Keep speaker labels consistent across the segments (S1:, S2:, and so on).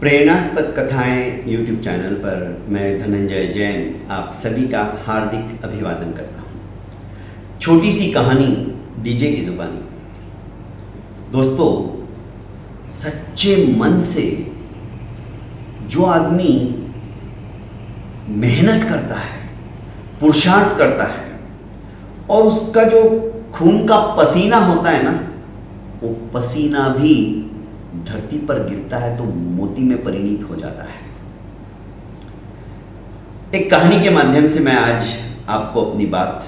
S1: प्रेरणास्पद कथाएं YouTube channel पर मैं धनंजय जैन आप सभी का हार्दिक अभिवादन करता हूं। छोटी सी कहानी डीजे की जुबानी। दोस्तों, सच्चे मन से जो आदमी मेहनत करता है, पुरुषार्थ करता है और उसका जो खून का पसीना होता है ना, वो पसीना भी धरती पर गिरता है तो मोती में परिणित हो जाता है। एक कहानी के माध्यम से मैं आज आपको अपनी बात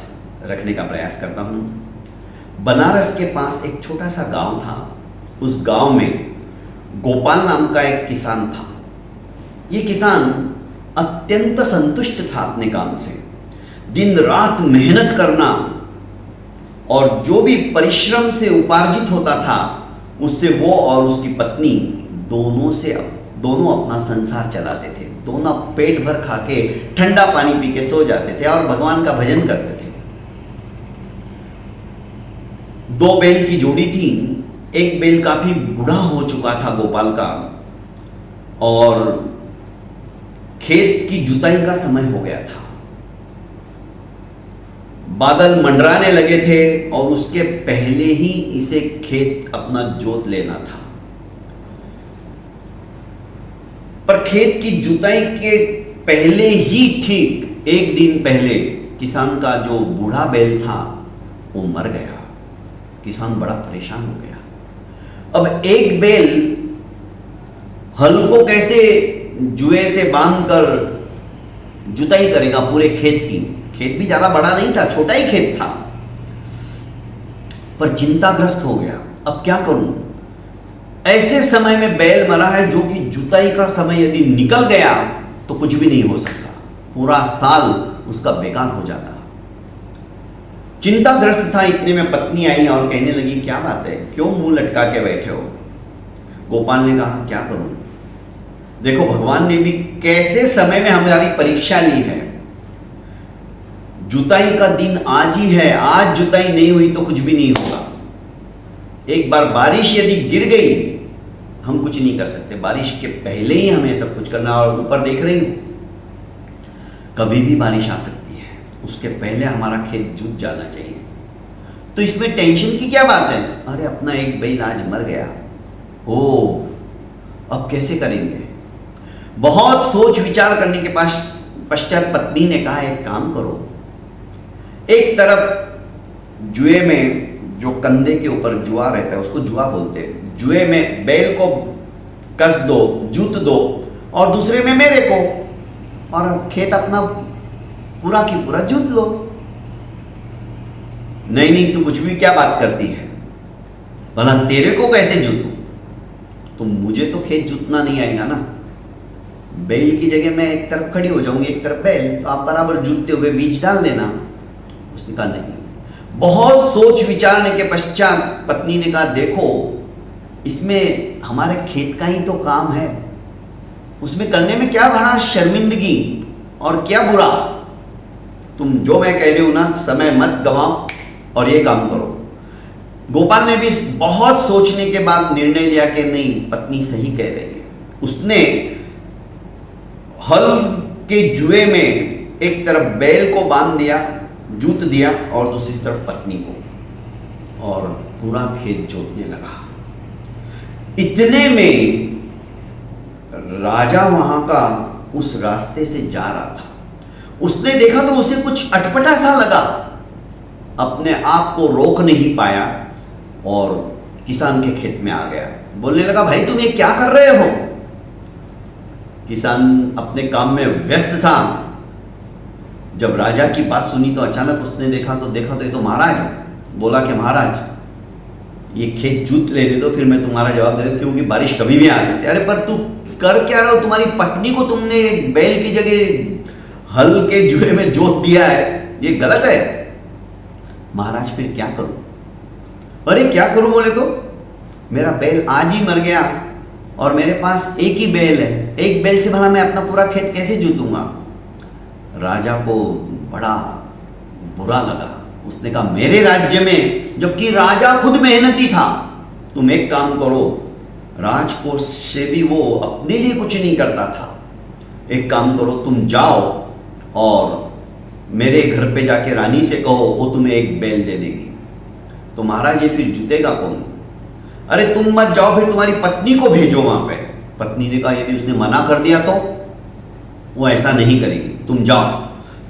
S1: रखने का प्रयास करता हूं। बनारस के पास एक छोटा सा गांव था। उस गांव में गोपाल नाम का एक किसान था। ये किसान अत्यंत संतुष्ट था अपने काम से। दिन रात मेहनत करना और जो भी परिश्रम से उपार्जित होता था उससे वो और उसकी पत्नी दोनों अपना संसार चलाते थे। दोनों पेट भर खा के ठंडा पानी पी के सो जाते थे और भगवान का भजन करते थे। 2 बैल की जोड़ी थी। एक बैल काफी बूढ़ा हो चुका था गोपाल का और खेत की जुताई का समय हो गया था। बादल मंडराने लगे थे और उसके पहले ही इसे खेत अपना जोत लेना था। पर खेत की जुताई के पहले ही ठीक एक दिन पहले किसान का जो बूढ़ा बैल था वो मर गया। किसान बड़ा परेशान हो गया। अब एक बैल हल को कैसे जुए से बांधकर जुताई करेगा पूरे खेत की। खेत भी ज्यादा बड़ा नहीं था, छोटा ही खेत था। पर चिंताग्रस्त हो गया, अब क्या करूं। ऐसे समय में बैल मरा है जो कि जुताई का समय यदि निकल गया तो कुछ भी नहीं हो सकता, पूरा साल उसका बेकार हो जाता। चिंताग्रस्त था। इतने में पत्नी आई और कहने लगी, क्या बात है, क्यों मुंह लटका के बैठे हो। गोपाल ने कहा, क्या करूं, देखो भगवान ने भी कैसे समय में हमारी परीक्षा ली है। जुताई का दिन आज ही है, आज जुताई नहीं हुई तो कुछ भी नहीं होगा। एक बार बारिश यदि गिर गई हम कुछ नहीं कर सकते। बारिश के पहले ही हमें सब कुछ करना। और ऊपर देख रही हूं, कभी भी बारिश आ सकती है, उसके पहले हमारा खेत जुत जाना चाहिए। तो इसमें टेंशन की क्या बात है। अरे अपना एक बैल आज मर गया, ओ अब कैसे करेंगे। बहुत सोच विचार करने के पश्चात पत्नी ने कहा, एक काम करो, एक तरफ जुए में जो कंधे के ऊपर जुआ रहता है उसको जुआ बोलते हैं, जुए में बैल को कस दो, जूत दो और दूसरे में मेरे को, और खेत अपना पूरा की पूरा जूत लो। नहीं तू कुछ भी क्या बात करती है, भला तेरे को कैसे जूतूं। तो मुझे तो खेत जूतना नहीं आएगा ना। बैल की जगह मैं एक तरफ खड़ी हो जाऊंगी, एक तरफ बैल, तो आप बराबर जूतते हुए बीज डाल देना। उसने कहा नहीं। बहुत सोच विचारने के पश्चात पत्नी ने कहा, देखो इसमें हमारे खेत का ही तो काम है, उसमें करने में क्या बड़ा शर्मिंदगी और क्या बुरा। तुम जो मैं कह रही हूं ना, समय मत गवाओ और ये काम करो। गोपाल ने भी बहुत सोचने के बाद निर्णय लिया कि नहीं, पत्नी सही कह रही है। उसने हल के जुए में एक तरफ बैल को बांध दिया, जूत दिया, और दूसरी तरफ पत्नी को, और पूरा खेत जोतने लगा। इतने में राजा वहां का उस रास्ते से जा रहा था। उसने देखा तो उसे कुछ अटपटा सा लगा, अपने आप को रोक नहीं पाया और किसान के खेत में आ गया। बोलने लगा, भाई तुम ये क्या कर रहे हो। किसान अपने काम में व्यस्त था। जब राजा की बात सुनी तो अचानक उसने देखा तो ये तो महाराज है। बोला कि महाराज ये खेत जूत लेने दो, फिर मैं तुम्हारा जवाब दे दूं, क्योंकि बारिश कभी भी आ सकती है। अरे पर तू कर क्या रहे हो, तुम्हारी पत्नी को तुमने बैल की जगह हल के जुए में जोत दिया है, ये गलत है। महाराज फिर क्या करूं। अरे क्या करूं बोले तो, मेरा बैल आज ही मर गया और मेरे पास एक ही बैल है, एक बैल से भला मैं अपना पूरा खेत कैसे जूतूंगा। राजा को बड़ा बुरा लगा। उसने कहा, मेरे राज्य में, जबकि राजा खुद मेहनती था, तुम एक काम करो, राजकोष से भी वो अपने लिए कुछ नहीं करता था। एक काम करो, तुम जाओ और मेरे घर पे जाके रानी से कहो, वो तुम्हें एक बैल दे देगी। तो महाराज ये फिर जुतेगा कौन? अरे तुम मत जाओ, फिर तुम्हारी पत्नी को भेजो वहां पे। पत्नी ने कहा यदि उसने मना कर दिया तो वो ऐसा नहीं करेगी, तुम जाओ,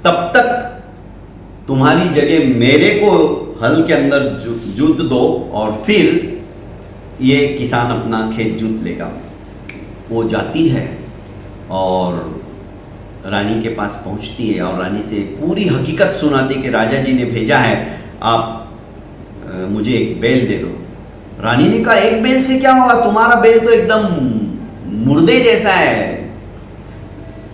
S1: तब तक तुम्हारी जगह मेरे को हल के अंदर जुत दो और फिर ये किसान अपना खेत जुत लेगा। वो जाती है और रानी के पास पहुंचती है और रानी से पूरी हकीकत सुनाती कि राजा जी ने भेजा है, आप मुझे एक बैल दे दो। रानी ने कहा एक बैल से क्या होगा, तुम्हारा बैल तो एकदम मुर्दे जैसा है,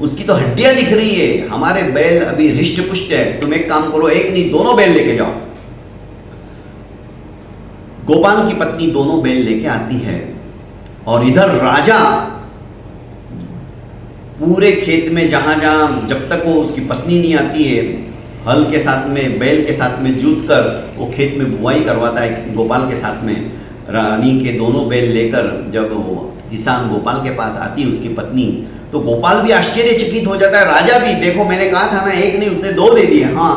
S1: उसकी तो हड्डियां दिख रही है, हमारे बैल अभी हृष्ट पुष्ट है। तुम एक काम करो, एक नहीं दोनों बैल लेके जाओ। गोपाल की पत्नी दोनों बैल लेके आती है और इधर राजा पूरे खेत में जहां जहां जब तक वो उसकी पत्नी नहीं आती है, हल के साथ में बैल के साथ में जूत कर वो खेत में बुआई करवाता है गोपाल के साथ में। रानी के दोनों बैल लेकर जब वो किसान गोपाल के पास आती है उसकी पत्नी, तो गोपाल भी आश्चर्यचकित हो जाता है, राजा भी, देखो मैंने कहा था ना एक नहीं उसने दो दे दिए। हाँ,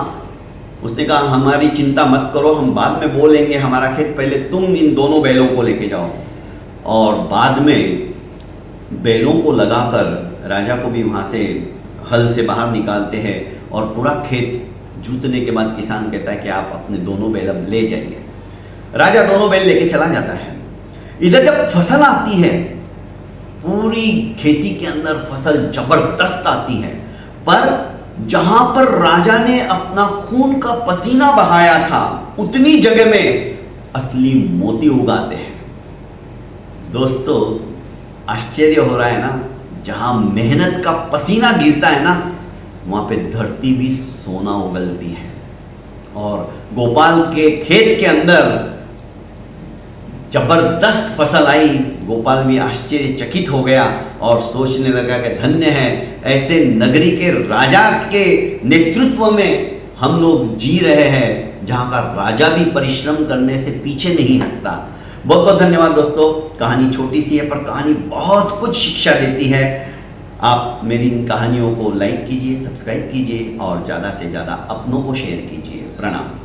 S1: उसने कहा हमारी चिंता मत करो, हम बाद में बोलेंगे हमारा खेत, पहले तुम इन दोनों बैलों को लेके जाओ। और बाद में बैलों को लगाकर राजा को भी वहाँ से हल से बाहर निकालते हैं और पूरा खेत जूतने के बाद किसान कहता है कि आप अपने दोनों बैल अब ले जाइए। राजा दोनों बैल लेके चला जाता है। इधर जब फसल आती है, पूरी खेती के अंदर फसल जबरदस्त आती है, पर जहां पर राजा ने अपना खून का पसीना बहाया था उतनी जगह में असली मोती उगाते हैं। दोस्तों आश्चर्य हो रहा है ना, जहां मेहनत का पसीना गिरता है ना वहां पे धरती भी सोना उगलती है। और गोपाल के खेत के अंदर जबरदस्त फसल आई। गोपाल भी आश्चर्यचकित हो गया और सोचने लगा कि धन्य है, ऐसे नगरी के राजा के नेतृत्व में हम लोग जी रहे हैं जहां का राजा भी परिश्रम करने से पीछे नहीं हटता। बहुत बहुत धन्यवाद दोस्तों। कहानी छोटी सी है पर कहानी बहुत कुछ शिक्षा देती है। आप मेरी इन कहानियों को लाइक कीजिए, सब्सक्राइब कीजिए और ज़्यादा से ज़्यादा अपनों को शेयर कीजिए। प्रणाम।